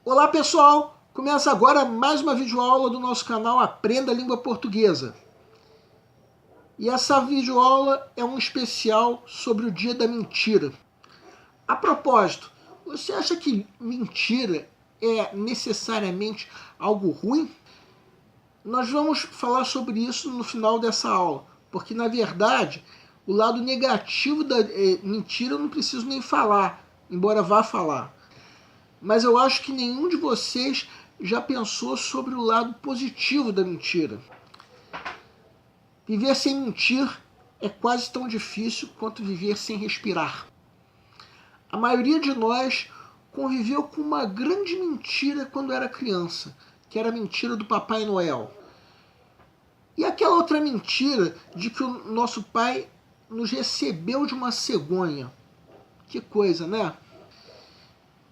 Olá pessoal, começa agora mais uma videoaula do nosso canal Aprenda a Língua Portuguesa. E essa videoaula é um especial sobre o Dia da Mentira. A propósito, você acha que mentira é necessariamente algo ruim? Nós vamos falar sobre isso no final dessa aula, porque na verdade o lado negativo da mentira eu não preciso nem falar, embora vá falar. Mas eu acho que nenhum de vocês já pensou sobre o lado positivo da mentira. Viver sem mentir é quase tão difícil quanto viver sem respirar. A maioria de nós conviveu com uma grande mentira quando era criança, que era a mentira do Papai Noel. E aquela outra mentira de que o nosso pai nos recebeu de uma cegonha. Que coisa, né?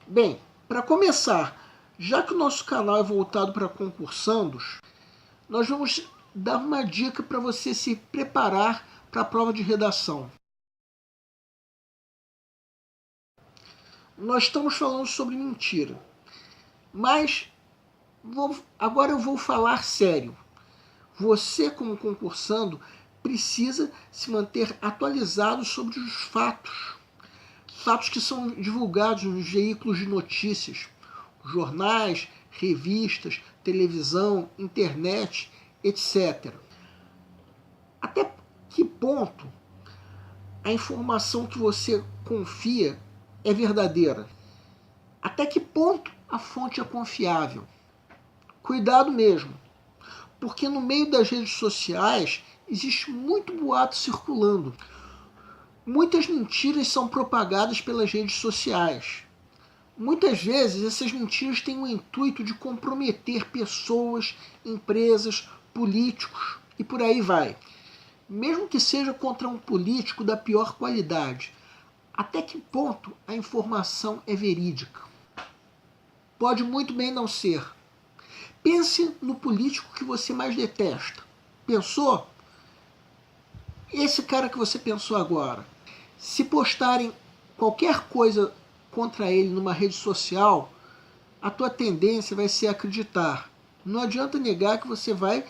Bem, para começar, já que o nosso canal é voltado para concursandos, nós vamos dar uma dica para você se preparar para a prova de redação. Nós estamos falando sobre mentira, mas agora eu vou falar sério. Você, como concursando, precisa se manter atualizado sobre os fatos que são divulgados nos veículos de notícias, jornais, revistas, televisão, internet, etc. Até que ponto a informação que você confia é verdadeira? Até que ponto a fonte é confiável? Cuidado mesmo, porque no meio das redes sociais existe muito boato circulando. Muitas mentiras são propagadas pelas redes sociais. Muitas vezes essas mentiras têm o intuito de comprometer pessoas, empresas, políticos e por aí vai. Mesmo que seja contra um político da pior qualidade, até que ponto a informação é verídica? Pode muito bem não ser. Pense no político que você mais detesta. Pensou? Esse cara que você pensou agora. Se postarem qualquer coisa contra ele numa rede social, a tua tendência vai ser acreditar. Não adianta negar que você vai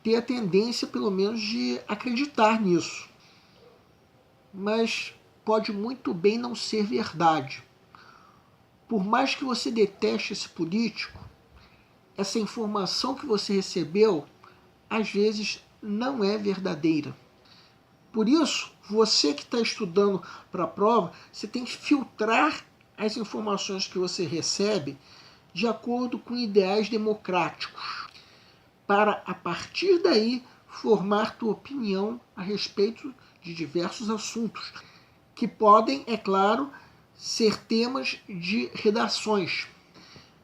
ter a tendência, pelo menos, de acreditar nisso. Mas pode muito bem não ser verdade. Por mais que você deteste esse político, essa informação que você recebeu, às vezes, não é verdadeira. Por isso, você que está estudando para a prova, você tem que filtrar as informações que você recebe de acordo com ideais democráticos, para, a partir daí, formar tua opinião a respeito de diversos assuntos, que podem, é claro, ser temas de redações.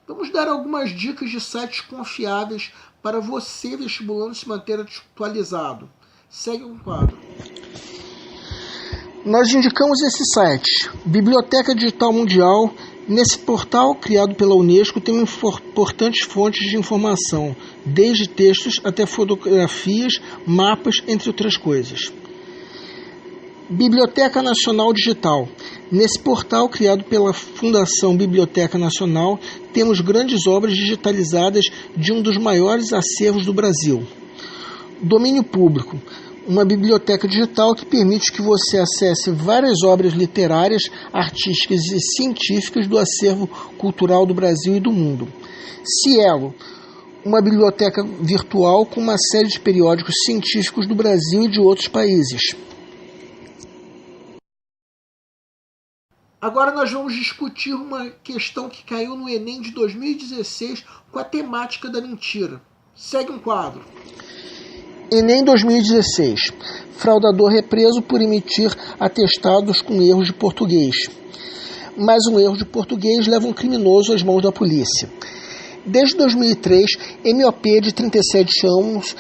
Vamos dar algumas dicas de sites confiáveis para você, vestibulando, se manter atualizado. Segue um quadro. Nós indicamos esse site, Biblioteca Digital Mundial. Nesse portal, criado pela Unesco, tem importantes fontes de informação, desde textos até fotografias, mapas, entre outras coisas. Biblioteca Nacional Digital. Nesse portal, criado pela Fundação Biblioteca Nacional, temos grandes obras digitalizadas de um dos maiores acervos do Brasil. Domínio Público. Uma biblioteca digital que permite que você acesse várias obras literárias, artísticas e científicas do acervo cultural do Brasil e do mundo. Cielo. Uma biblioteca virtual com uma série de periódicos científicos do Brasil e de outros países. Agora nós vamos discutir uma questão que caiu no Enem de 2016 com a temática da mentira. Segue um quadro. Enem 2016. Fraudador é preso por emitir atestados com erros de português. Mais um erro de português leva um criminoso às mãos da polícia. Desde 2003, MOP de 37 anos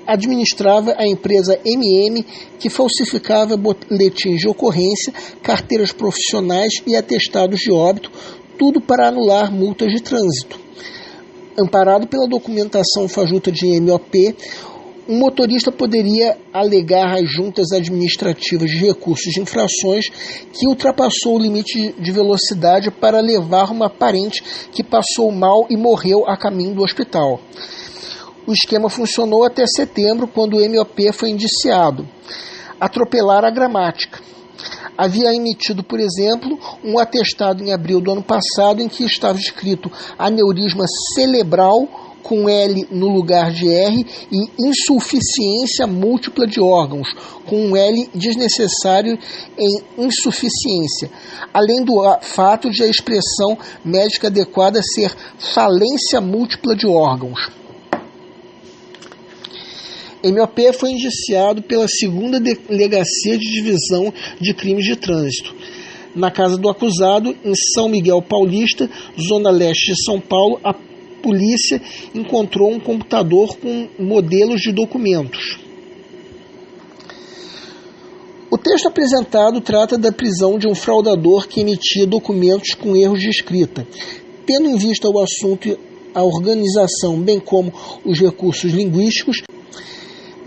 administrava a empresa MM, que falsificava boletins de ocorrência, carteiras profissionais e atestados de óbito, tudo para anular multas de trânsito. Amparado pela documentação fajuta de MOP, Um motorista poderia alegar às juntas administrativas de recursos de infrações que ultrapassou o limite de velocidade para levar uma parente que passou mal e morreu a caminho do hospital. O esquema funcionou até setembro, quando o MOP foi indiciado. Atropelar a gramática. Havia emitido, por exemplo, um atestado em abril do ano passado em que estava escrito aneurisma cerebral com L no lugar de R e insuficiência múltipla de órgãos, com um L desnecessário em insuficiência, além do fato de a expressão médica adequada ser falência múltipla de órgãos. MOP foi indiciado pela 2ª Delegacia de Divisão de Crimes de Trânsito, na casa do acusado, em São Miguel Paulista, zona leste de São Paulo. A polícia encontrou um computador com modelos de documentos. O texto apresentado trata da prisão de um fraudador que emitia documentos com erros de escrita. Tendo em vista o assunto, a organização, bem como os recursos linguísticos,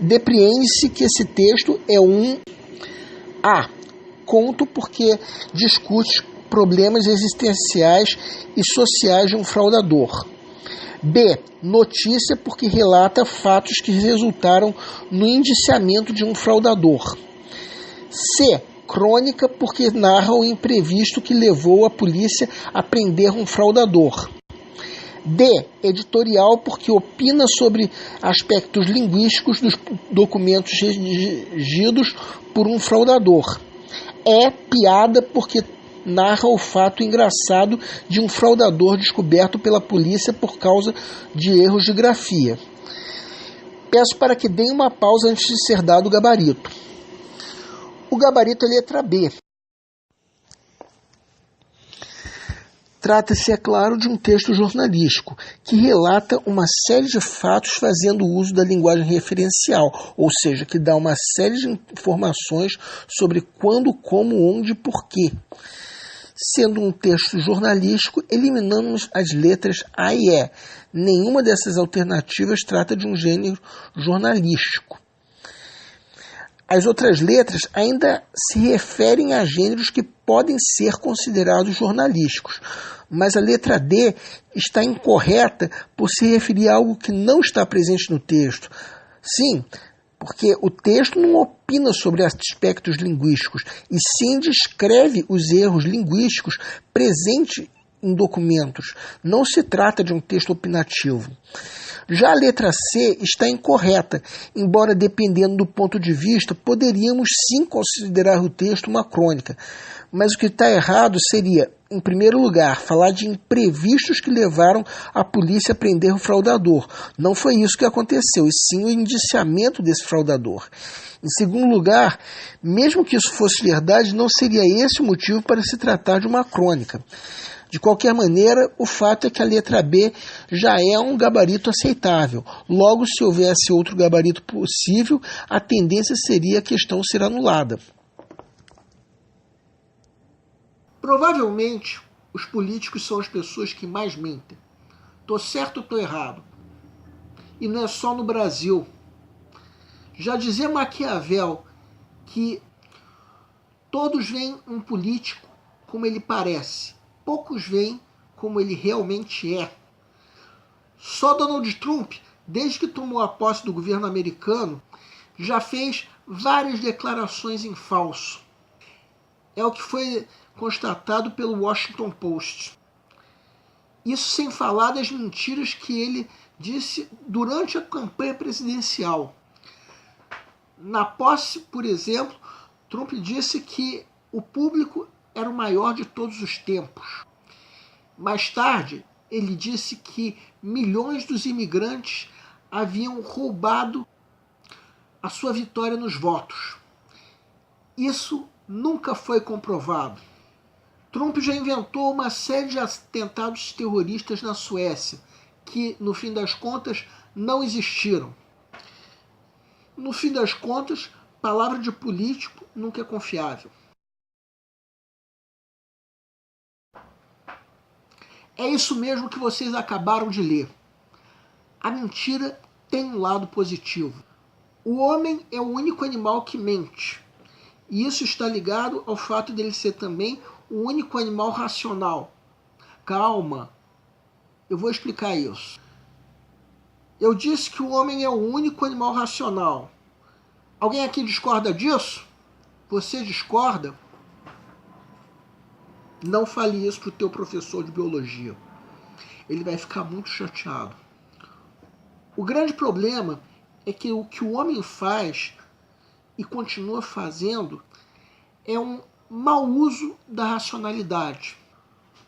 depreende-se que esse texto é um conto porque discute problemas existenciais e sociais de um fraudador. B. Notícia porque relata fatos que resultaram no indiciamento de um fraudador. C. Crônica porque narra o imprevisto que levou a polícia a prender um fraudador. D. Editorial porque opina sobre aspectos linguísticos dos documentos redigidos por um fraudador. E. Piada porque narra o fato engraçado de um fraudador descoberto pela polícia por causa de erros de grafia. Peço para que deem uma pausa antes de ser dado o gabarito. O gabarito é letra B. Trata-se, é claro, de um texto jornalístico que relata uma série de fatos fazendo uso da linguagem referencial, ou seja, que dá uma série de informações sobre quando, como, onde e porquê. Sendo um texto jornalístico, eliminamos as letras A e E. Nenhuma dessas alternativas trata de um gênero jornalístico. As outras letras ainda se referem a gêneros que podem ser considerados jornalísticos, mas a letra D está incorreta por se referir a algo que não está presente no texto. Sim, porque o texto não opina sobre aspectos linguísticos, e sim descreve os erros linguísticos presentes em documentos. Não se trata de um texto opinativo. Já a letra C está incorreta, embora, dependendo do ponto de vista, poderíamos sim considerar o texto uma crônica. Mas o que está errado seria, em primeiro lugar, falar de imprevistos que levaram a polícia a prender o fraudador. Não foi isso que aconteceu, e sim o indiciamento desse fraudador. Em segundo lugar, mesmo que isso fosse verdade, não seria esse o motivo para se tratar de uma crônica. De qualquer maneira, o fato é que a letra B já é um gabarito aceitável. Logo, se houvesse outro gabarito possível, a tendência seria a questão ser anulada. Provavelmente, os políticos são as pessoas que mais mentem. Tô certo ou tô errado? E não é só no Brasil. Já dizia Maquiavel que todos veem um político como ele parece. Poucos veem como ele realmente é. Só Donald Trump, desde que tomou a posse do governo americano, já fez várias declarações em falso. É o que foi constatado pelo Washington Post. Isso sem falar das mentiras que ele disse durante a campanha presidencial. Na posse, por exemplo, Trump disse que o público era o maior de todos os tempos. Mais tarde, ele disse que milhões dos imigrantes haviam roubado a sua vitória nos votos. Isso nunca foi comprovado. Trump já inventou uma série de atentados terroristas na Suécia, que, no fim das contas, não existiram. No fim das contas, palavra de político nunca é confiável. É isso mesmo que vocês acabaram de ler. A mentira tem um lado positivo. O homem é o único animal que mente. E isso está ligado ao fato dele ser também o único animal racional. Calma, eu vou explicar isso. Eu disse que o homem é o único animal racional. Alguém aqui discorda disso? Você discorda? Não fale isso para o teu professor de biologia. Ele vai ficar muito chateado. O grande problema é que o que o homem faz e continua fazendo é um mau uso da racionalidade.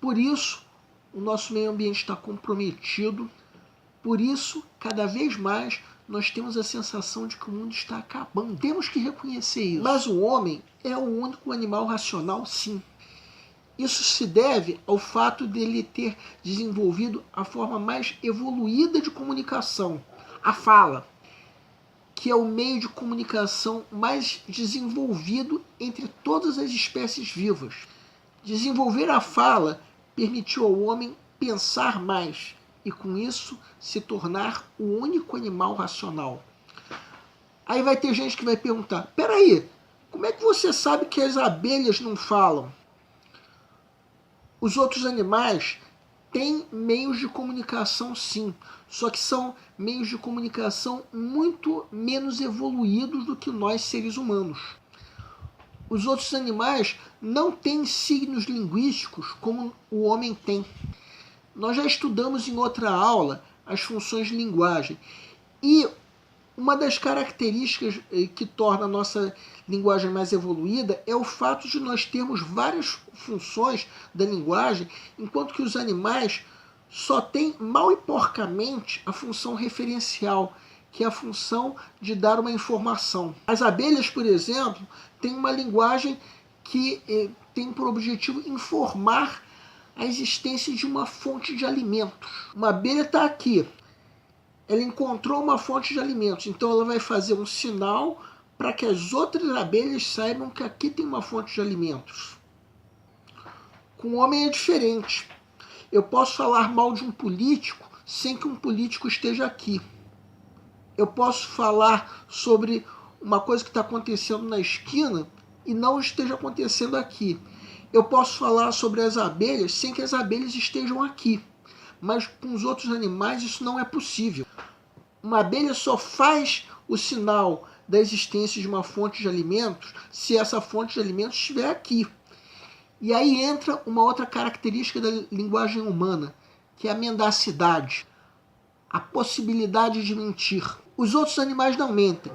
Por isso, o nosso meio ambiente está comprometido. Por isso, cada vez mais, nós temos a sensação de que o mundo está acabando. Temos que reconhecer isso. Mas o homem é o único animal racional, sim. Isso se deve ao fato dele ter desenvolvido a forma mais evoluída de comunicação, a fala, que é o meio de comunicação mais desenvolvido entre todas as espécies vivas. Desenvolver a fala permitiu ao homem pensar mais e, com isso, se tornar o único animal racional. Aí vai ter gente que vai perguntar, peraí, como é que você sabe que as abelhas não falam? Os outros animais têm meios de comunicação, sim, só que são meios de comunicação muito menos evoluídos do que nós, seres humanos. Os outros animais não têm signos linguísticos como o homem tem. Nós já estudamos em outra aula as funções de linguagem. E uma das características que torna a nossa linguagem mais evoluída é o fato de nós termos várias funções da linguagem, enquanto que os animais só têm mal e porcamente a função referencial, que é a função de dar uma informação. As abelhas, por exemplo, têm uma linguagem que tem por objetivo informar a existência de uma fonte de alimentos. Uma abelha está aqui. Ela encontrou uma fonte de alimentos, então ela vai fazer um sinal para que as outras abelhas saibam que aqui tem uma fonte de alimentos. Com o homem é diferente. Eu posso falar mal de um político sem que um político esteja aqui. Eu posso falar sobre uma coisa que está acontecendo na esquina e não esteja acontecendo aqui. Eu posso falar sobre as abelhas sem que as abelhas estejam aqui. Mas com os outros animais isso não é possível. Uma abelha só faz o sinal da existência de uma fonte de alimentos se essa fonte de alimentos estiver aqui. E aí entra uma outra característica da linguagem humana, que é a mendacidade, a possibilidade de mentir. Os outros animais não mentem.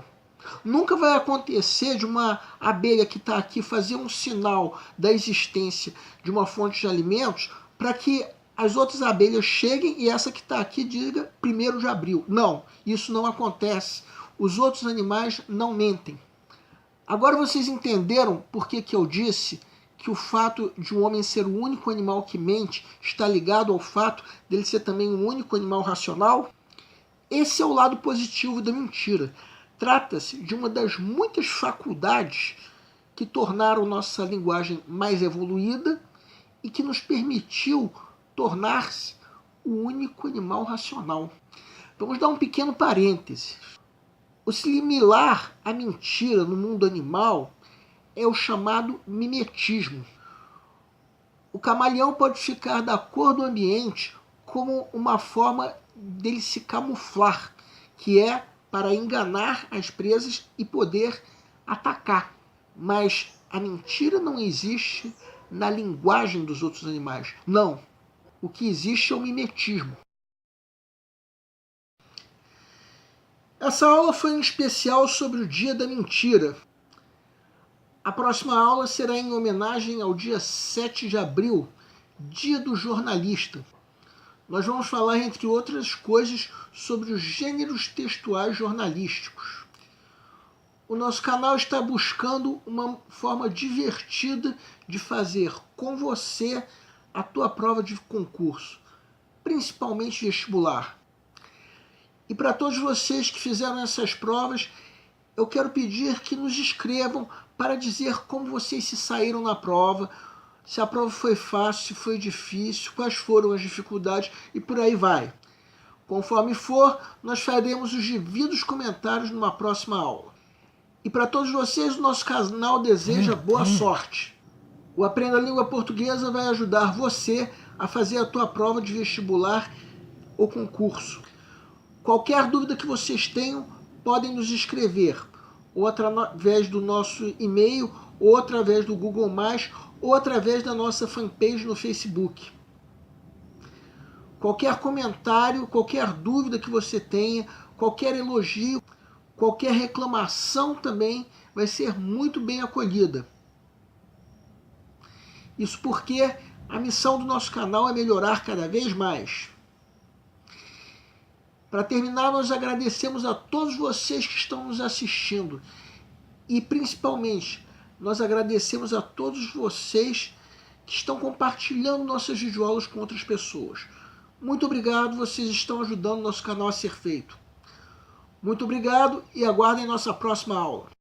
Nunca vai acontecer de uma abelha que está aqui fazer um sinal da existência de uma fonte de alimentos para que as outras abelhas cheguem e essa que está aqui diga 1º de abril. Não, isso não acontece. Os outros animais não mentem. Agora vocês entenderam por que eu disse que o fato de um homem ser o único animal que mente está ligado ao fato dele ser também o único animal racional? Esse é o lado positivo da mentira. Trata-se de uma das muitas faculdades que tornaram nossa linguagem mais evoluída e que nos permitiu tornar-se o único animal racional. Vamos dar um pequeno parêntese. O similar à mentira no mundo animal é o chamado mimetismo. O camaleão pode ficar da cor do ambiente como uma forma dele se camuflar, que é para enganar as presas e poder atacar. Mas a mentira não existe na linguagem dos outros animais. Não. O que existe é o mimetismo. Essa aula foi um especial sobre o Dia da Mentira. A próxima aula será em homenagem ao dia 7 de abril, Dia do Jornalista. Nós vamos falar, entre outras coisas, sobre os gêneros textuais jornalísticos. O nosso canal está buscando uma forma divertida de fazer com você a tua prova de concurso, principalmente vestibular. E para todos vocês que fizeram essas provas, eu quero pedir que nos escrevam para dizer como vocês se saíram na prova, se a prova foi fácil, se foi difícil, quais foram as dificuldades e por aí vai. Conforme for, nós faremos os devidos comentários numa próxima aula. E para todos vocês, o nosso canal deseja boa sorte. O Aprenda a Língua Portuguesa vai ajudar você a fazer a tua prova de vestibular ou concurso. Qualquer dúvida que vocês tenham, podem nos escrever, ou através do nosso e-mail, ou através do Google+, ou através da nossa fanpage no Facebook. Qualquer comentário, qualquer dúvida que você tenha, qualquer elogio, qualquer reclamação também vai ser muito bem acolhida. Isso porque a missão do nosso canal é melhorar cada vez mais. Para terminar, nós agradecemos a todos vocês que estão nos assistindo e, principalmente, nós agradecemos a todos vocês que estão compartilhando nossas videoaulas com outras pessoas. Muito obrigado, vocês estão ajudando nosso canal a ser feito. Muito obrigado e aguardem nossa próxima aula.